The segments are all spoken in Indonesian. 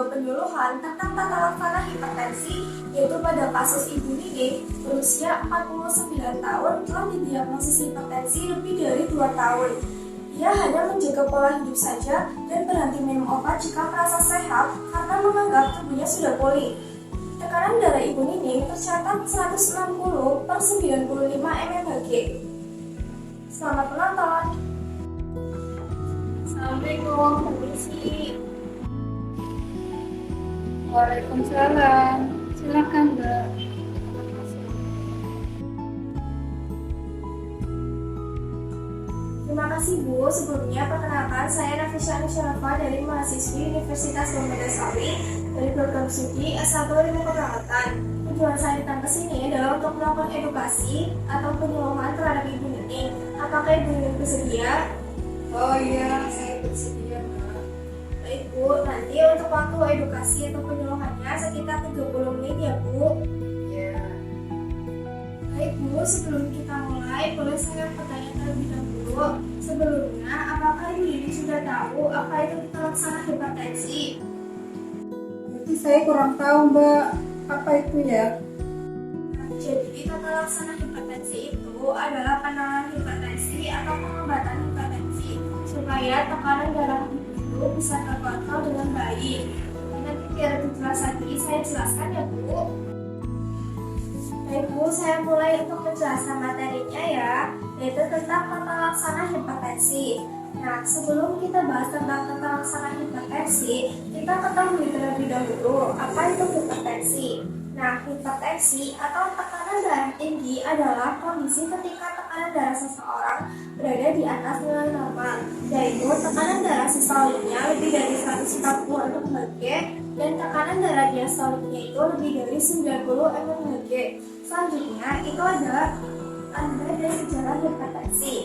penyuluhan tentang tata laksana hipertensi, yaitu pada kasus Ibu Nining berusia 49 tahun telah didiagnosis hipertensi lebih dari 2 tahun. Ia hanya menjaga pola hidup saja dan berhenti minum obat jika merasa sehat karena menganggap tubuhnya sudah pulih. Tekanan darah Ibu Nining tercatat 160 per 95 mmHg. Selamat menonton. Assalamualaikum, permisi. Waalaikumsalam. Silakan, Mbak. Terima kasih Bu. Sebelumnya perkenalkan saya Nafisa Nusyarafa dari mahasiswi Universitas Muhammadiyah dari program studi S1 Ilmu Keperawatan. Tujuan saya datang ke sini adalah untuk melakukan edukasi atau penyuluhan terhadap Ibu Nining. Apakah Ibu Nining bersedia? Oh iya, saya bersedia, Mbak. Baik Bu, nanti untuk waktu edukasi atau penyuluhannya sekitar 30 menit ya Bu. Ya. Baik Bu, sebelum kita mulai, boleh saya bertanya terlebih dahulu. Sebelumnya, apakah Ibu Nining sudah tahu apa itu tata laksana hipertensi? Berarti saya kurang tahu, Mbak. Apa itu ya? Jadi, tata laksana hipertensi itu adalah penanganan hipertensi atau pengobatan hipertensi supaya tekanan darah itu bisa terkontrol dengan baik. Nanti biar lebih jelas lagi, saya jelaskan ya Bu. Baik Bu, saya mulai untuk menjelaskan materinya ya, yaitu tentang tata laksana hipertensi. Nah, sebelum kita bahas tentang tata laksana hipertensi, kita ketahui terlebih dahulu apa itu hipertensi. Nah, hipertensi atau tekanan darah tinggi adalah kondisi ketika tekanan darah seseorang berada di atas nilai normal, yaitu tekanan darah sistoliknya lebih dari 140 mmHg dan tekanan darah diastoliknya itu lebih dari 90 mmHg. Selanjutnya, itu adalah tanda dan gejala hipertensi.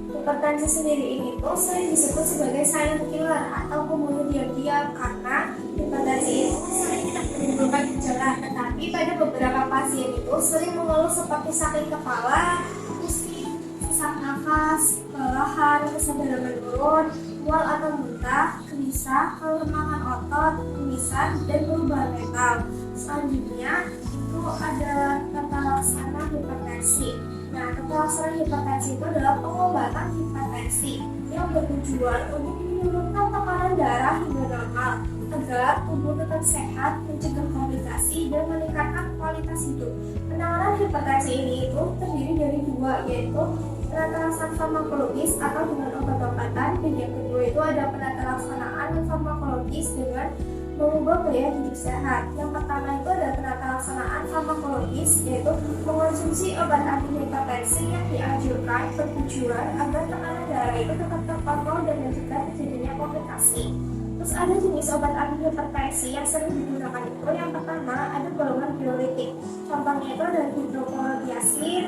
Hipertensi sendiri ini tuh sering disebut sebagai silent killer atau pembunuh diam-diam karena hipertensi itu sering tidak menimbulkan gejala, tetapi pada beberapa pasien itu sering mengeluh seperti sakit kepala, pusing, sesak nafas, kelelahan, kesadaran menurun, mual atau muntah, gelisah, kelemahan otot, pingsan, dan perubahan mental. Selanjutnya itu ada tata laksana hipertensi. Nah, tata laksana hipertensi itu adalah pengobatan hipertensi yang bertujuan untuk menurunkan tekanan darah hingga normal agar tubuh tetap sehat, mencegah komplikasi, dan meningkatkan kualitas hidup. Penanganan hipertensi ini itu terdiri dari dua, yaitu penata laksanaan farmakologis atau dengan obat-obatan, dan yang kedua itu ada penata laksanaan farmakologis dengan mengubah gaya hidup sehat. Yang pertama itu ada penata laksanaan farmakologis, yaitu mengonsumsi obat anti hipertensi yang dianjurkan bertujuan agar tekanan darah itu tetap terkontrol dan mencegah terjadinya komplikasi. Terus ada jenis obat anti hipertensi yang sering digunakan itu yang pertama ada golongan diuretik. Contohnya itu ada hidroklorotiazid,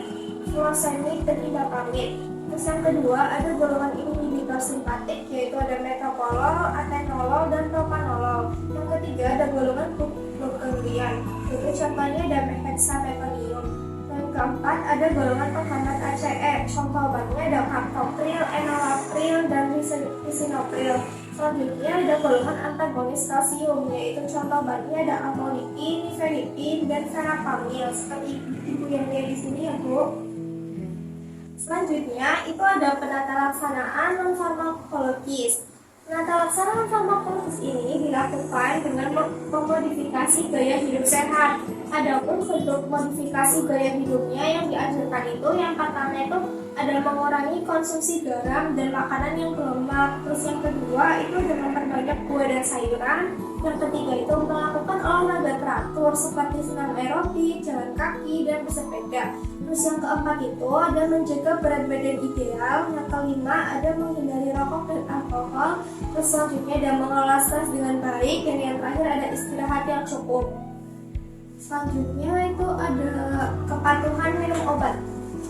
furosemid, dan imapramid. Terus yang kedua ada golongan inhibitor simpatik, yaitu ada metoprolol, atenolol, dan propanolol. Yang ketiga ada golongan glucagon, yaitu contohnya ada hexametonium. Yang keempat ada golongan penghambat ACE, contoh obatnya ada captopril, enalapril, dan lisinopril. Selanjutnya ada golongan antagonis kalsium, yaitu contoh obatnya ada amlodipin, nifedipin, dan verapamil. Seperti ibu yang lihat di sini ya Bu. Selanjutnya itu ada penata laksanaan non farmakologis. Penata laksanaan farmakologis ini dilakukan dengan memodifikasi gaya hidup sehat. Adapun bentuk modifikasi gaya hidupnya yang dianjurkan itu yang pertama itu ada mengurangi konsumsi garam dan makanan yang berlemak. Terus yang kedua itu dengan memperbanyak buah dan sayuran. Yang ketiga itu melakukan olahraga teratur seperti senam aerobik, jalan kaki, dan bersepeda. Terus yang keempat itu ada menjaga berat badan ideal. Yang kelima ada menghindari rokok dan alkohol. Terus selanjutnya ada mengelola stres dengan baik. Dan yang terakhir ada istirahat yang cukup. Selanjutnya itu ada kepatuhan minum obat.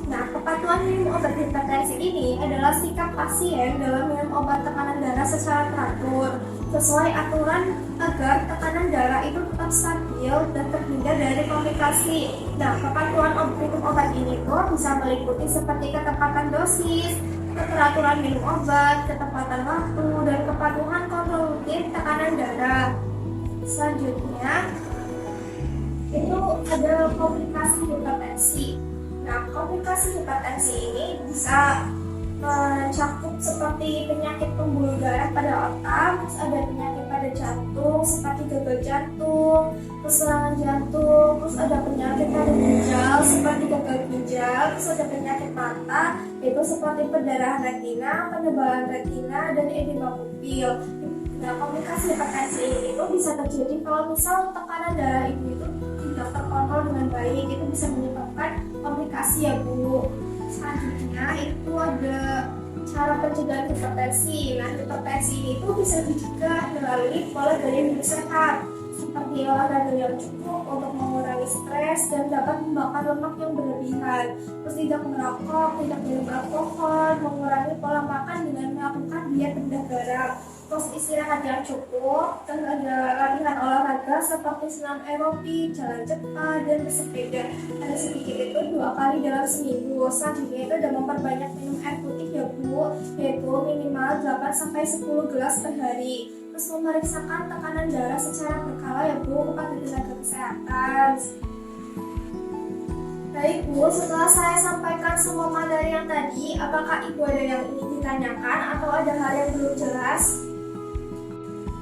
Nah, kepatuhan minum obat hipertensi ini adalah sikap pasien dalam minum obat tekanan darah secara teratur sesuai aturan agar tekanan darah itu tetap stabil dan terhindar dari komplikasi. Nah, kepatuhan minum obat ini tuh bisa meliputi seperti ketepatan dosis, keteraturan minum obat, ketepatan waktu, dan kepatuhan kontrol rutin tekanan darah. Selanjutnya itu ada komplikasi hipertensi. Nah, komplikasi hipertensi ini bisa mencakup seperti penyakit pembuluh darah pada otak, terus ada penyakit pada jantung seperti gagal jantung, terus serangan jantung, terus ada penyakit pada ginjal seperti gagal ginjal, terus ada penyakit mata yaitu seperti perdarahan retina, penebalan retina, dan edema pupil. Nah, komplikasi hipertensi ini itu bisa terjadi kalau misal tekanan darah ibu itu tidak terkontrol dengan baik, itu bisa menyebabkan komplikasi ya Bu. Selanjutnya itu ada cara pencegahan hipertensi. Nah, hipertensi ini itu bisa dicegah melalui pola gaya hidup sehat seperti olahraga yang cukup untuk mengurangi stres dan dapat membakar lemak yang berlebihan. Terus tidak merokok, tidak minum alkohol, mengurangi pola makan dengan melakukan diet rendah garam. Terus istirahat yang cukup, dan ada latihan olahraga seperti senam aerobik, jalan cepat, dan bersepeda. Ada sedikit itu 2 kali dalam seminggu. Selanjutnya itu ada memperbanyak minum air putih ya Bu, yaitu minimal 8-10 gelas per hari. Terus memeriksakan tekanan darah secara berkala ya Bu kepada tenaga kesehatan. Baik Bu, setelah saya sampaikan semua materi yang tadi, apakah Ibu ada yang ingin ditanyakan atau ada hal yang belum jelas?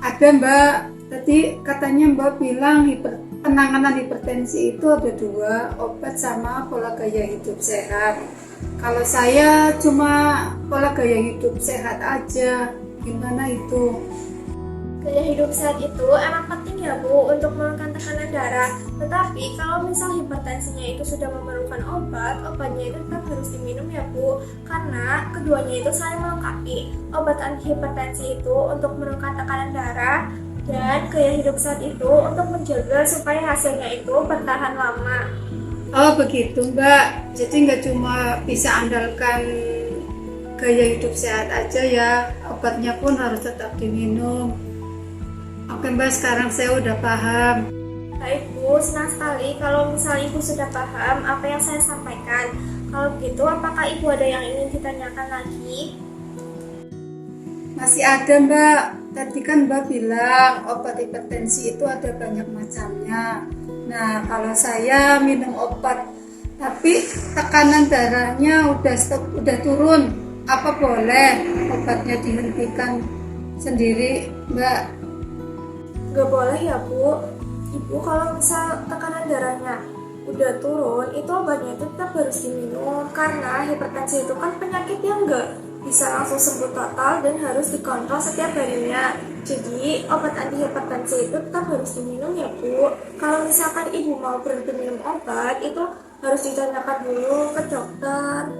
Ada Mbak, tadi katanya Mbak bilang penanganan hipertensi itu ada 2, obat sama pola gaya hidup sehat. Kalau saya cuma pola gaya hidup sehat aja, gimana itu? Gaya hidup sehat itu emang penting ya Bu untuk menurunkan tekanan darah. Tetapi kalau misal hipertensinya itu sudah memerlukan obat, obatnya itu tetap harus diminum ya Bu. Karena keduanya itu saling melengkapi. Obat anti hipertensi itu untuk menurunkan tekanan darah, dan gaya hidup sehat itu untuk menjaga supaya hasilnya itu bertahan lama. Oh begitu Mbak, jadi nggak cuma bisa andalkan gaya hidup sehat aja ya, obatnya pun harus tetap diminum. Oke Mbak, sekarang saya udah paham. Baik Bu, senang sekali kalau misal Ibu sudah paham apa yang saya sampaikan. Kalau begitu, apakah Ibu ada yang ingin ditanyakan lagi? Masih ada Mbak, tadi kan Mbak bilang obat hipertensi itu ada banyak macamnya. Nah kalau saya minum obat tapi tekanan darahnya udah turun, apa boleh obatnya dihentikan sendiri Mbak? Gak boleh ya Bu. Ibu kalau misal tekanan darahnya udah turun, itu obatnya itu tetap harus diminum. Karena hipertensi itu kan penyakit yang gak bisa langsung sembuh total dan harus dikontrol setiap harinya. Jadi obat anti hipertensi itu tetap harus diminum ya Bu. Kalau misalkan Ibu mau berhenti minum obat, itu harus ditanyakan dulu ke dokter.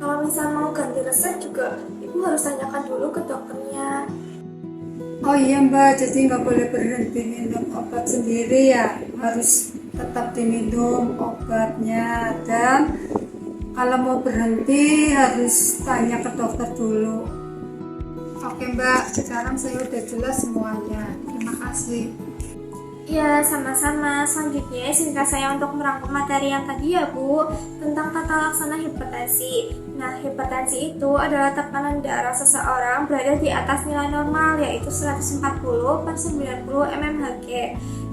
Kalau misal mau ganti resep juga, Ibu harus tanyakan dulu ke dokternya. Oh iya Mbak, jadi nggak boleh berhenti minum obat sendiri ya, harus tetap diminum obatnya, dan kalau mau berhenti harus tanya ke dokter dulu. Oke Mbak, sekarang saya udah jelas semuanya, terima kasih. Ya, sama-sama. Selanjutnya, izinkan saya untuk merangkum materi yang tadi ya Bu, tentang tata laksana hipertensi. Nah, hipertensi itu adalah tekanan darah seseorang berada di atas nilai normal, yaitu 140/90 mmHg.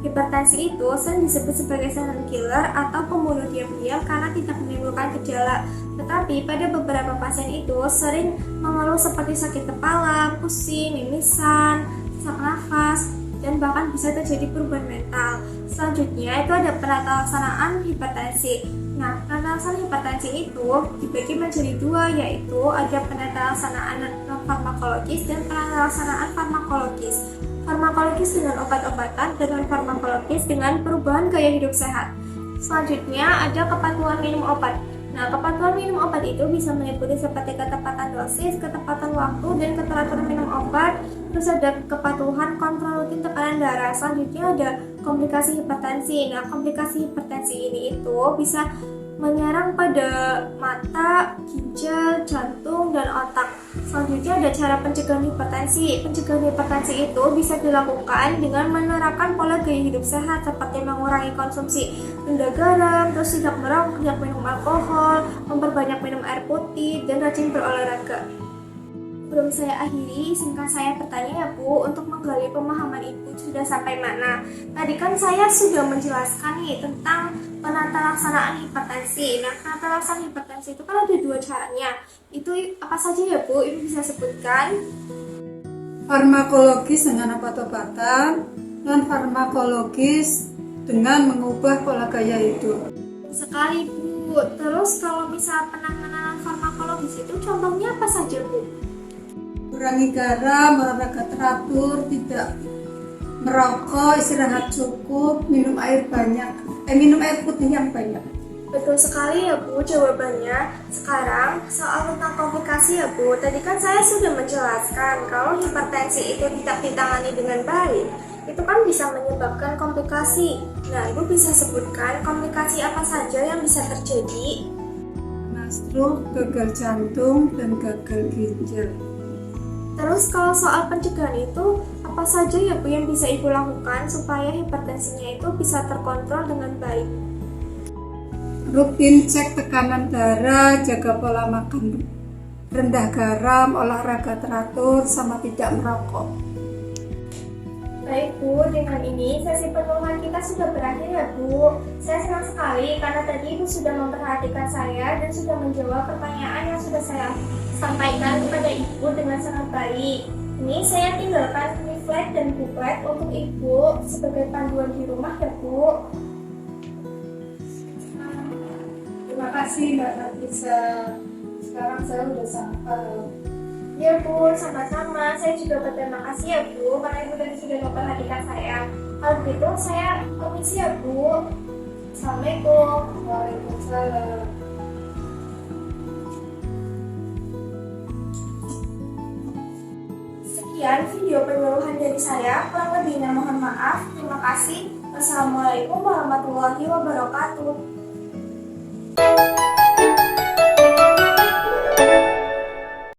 Hipertensi itu sering disebut sebagai silent killer atau pembunuh diam-diam karena tidak menimbulkan gejala. Tetapi pada beberapa pasien itu sering mengeluh seperti sakit kepala, pusing, mimisan, sesak nafas, dan bahkan bisa terjadi perubahan mental. Selanjutnya itu ada penata laksanaan hipertensi. Nah, penata laksanaan hipertensi itu dibagi menjadi 2, yaitu ada penata laksanaan non farmakologis dan penata laksanaan farmakologis. Farmakologis dengan obat-obatan dan non farmakologis dengan perubahan gaya hidup sehat. Selanjutnya ada kepatuhan minum obat. Nah, kepatuhan minum obat itu bisa meliputi seperti ketepatan dosis, ketepatan waktu, dan keteraturan minum obat. Terus ada kepatuhan kontrol rutin tekanan darah. Selanjutnya ada komplikasi hipertensi. Nah, komplikasi hipertensi ini itu bisa menyerang pada mata, ginjal, jantung, dan otak. Selanjutnya ada cara pencegahan hipertensi. Pencegahan hipertensi itu bisa dilakukan dengan menerapkan pola gaya hidup sehat seperti mengurangi konsumsi rendah garam, terus tidak merokok, tidak minum alkohol, memperbanyak minum air putih, dan rajin berolahraga. sebelum saya akhiri, izinkan saya bertanya ya Bu, untuk menggali pemahaman Ibu sudah sampai mana. Tadi kan saya sudah menjelaskan nih tentang penata laksanaan hipertensi. Nah, penata laksanaan hipertensi itu kan ada dua caranya. Itu apa saja ya Bu? Ibu bisa sebutkan? Farmakologis dengan obat-obatan, non farmakologis dengan mengubah pola gaya hidup. Sekali Bu. Terus kalau misal penanganan farmakologis itu contohnya apa saja Bu? Kurangi garam, olahraga teratur, tidak merokok, istirahat cukup, minum air banyak, minum air putih yang banyak. Betul sekali ya Bu jawabannya. Sekarang soal tentang komplikasi ya Bu. Tadi kan saya sudah menjelaskan kalau hipertensi itu tidak ditangani dengan baik, itu kan bisa menyebabkan komplikasi. Nah, Ibu bisa sebutkan komplikasi apa saja yang bisa terjadi? Stroke, gagal jantung, dan gagal ginjal. Terus kalau soal pencegahan itu apa saja ya Bu yang bisa Ibu lakukan supaya hipertensinya itu bisa terkontrol dengan baik? Rutin cek tekanan darah, jaga pola makan rendah garam, olahraga teratur, sama tidak merokok. Baik Bu, dengan ini sesi penuhan kita sudah berakhir ya Bu. Saya senang sekali karena tadi Ibu sudah memperhatikan saya dan sudah menjawab pertanyaan yang sudah saya sampaikan kepada Ibu dengan sangat baik. Ini saya tinggalkan leaflet dan booklet untuk Ibu sebagai panduan di rumah ya Bu. Terima kasih Mbak Nafisa. Sekarang saya udah sampai. Ya Bu, sama-sama. Saya juga berterima kasih ya Bu karena Ibu tadi sudah memperhatikan saya. Kalau begitu saya permisi ya Bu. Assalamualaikum. Waalaikumsalam. Sekian video penyuluhan dari saya. Kurang lebihnya mohon maaf. Terima kasih. Wassalamualaikum warahmatullahi wabarakatuh.